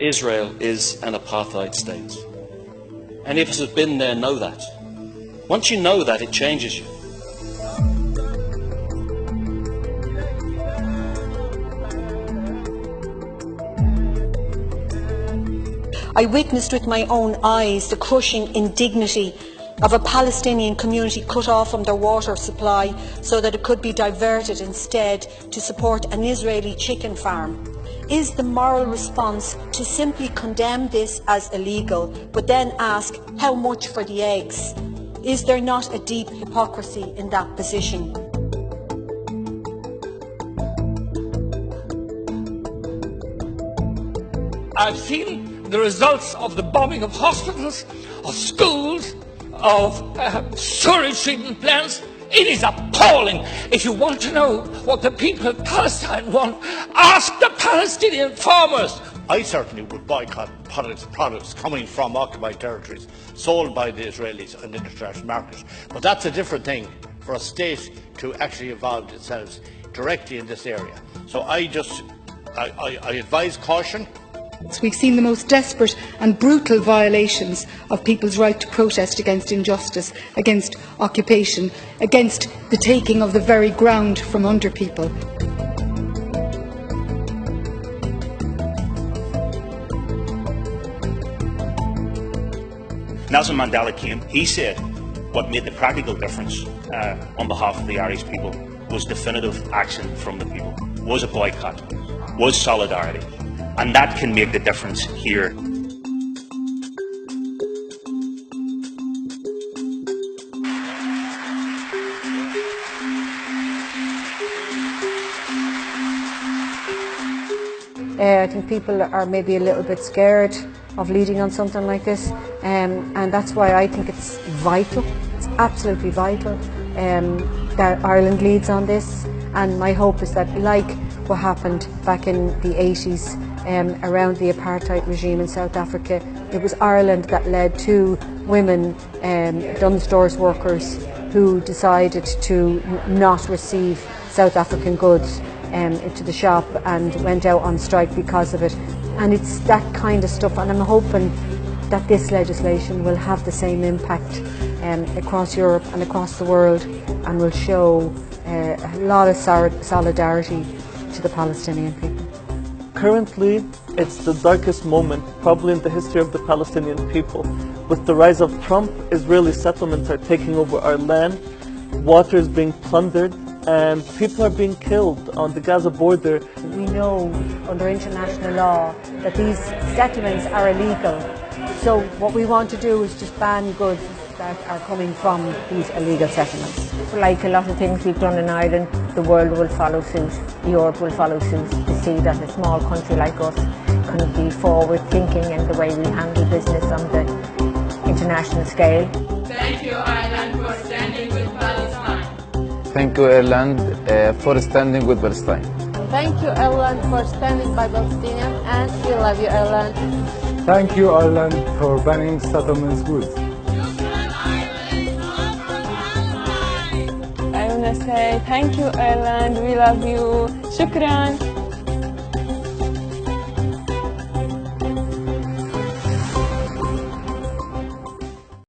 Israel is an apartheid state. Any of us who've been there know that. Once you know that, it changes you. I witnessed with my own eyes the crushing indignity of a Palestinian community cut off from their water supply so that it could be diverted instead to support an Israeli chicken farm. Is the moral response to simply condemn this as illegal, but then ask how much for the eggs? Is there not a deep hypocrisy in that position? I've seen the results of the bombing of hospitals, of schools, of sewage treatment plants. It is appalling. If you want to know what the people of Palestine want, ask the Palestinian farmers. I certainly would boycott products coming from occupied territories sold by the Israelis in the international market. But that's a different thing for a state to actually involve itself directly in this area. So I advise caution. We've seen the most desperate and brutal violations of people's right to protest against injustice, against occupation, against the taking of the very ground from under people. Nelson Mandela came, he said what made the practical difference on behalf of the Irish people was definitive action from the people, was a boycott, was solidarity. And that can make the difference here. I think people are maybe a little bit scared of leading on something like this, and that's why I think it's vital, it's absolutely vital that Ireland leads on this. And my hope is that, like what happened back in the 80s around the apartheid regime in South Africa, it was Ireland that led two women, Dunnes Stores workers, who decided to not receive South African goods into the shop and went out on strike because of it. And it's that kind of stuff, and I'm hoping that this legislation will have the same impact across Europe and across the world, and will show a lot of solidarity to the Palestinian people. Currently, it's the darkest moment probably in the history of the Palestinian people. With the rise of Trump, Israeli settlements are taking over our land, water is being plundered, and people are being killed on the Gaza border. We know under international law that these settlements are illegal. So what we want to do is just ban goods that are coming from these illegal settlements. Like a lot of things we've done in Ireland, the world will follow suit, Europe will follow suit, to see that a small country like us can be forward thinking in the way we handle business on the international scale. Thank you, Ireland, for standing with Palestine. Thank you, Ireland, for standing with Palestine. Thank you, Ireland, for standing by Palestinians, and we love you, Ireland. Thank you, Ireland, for banning settlements goods. I want to say thank you, Ireland, we love you. Shukran.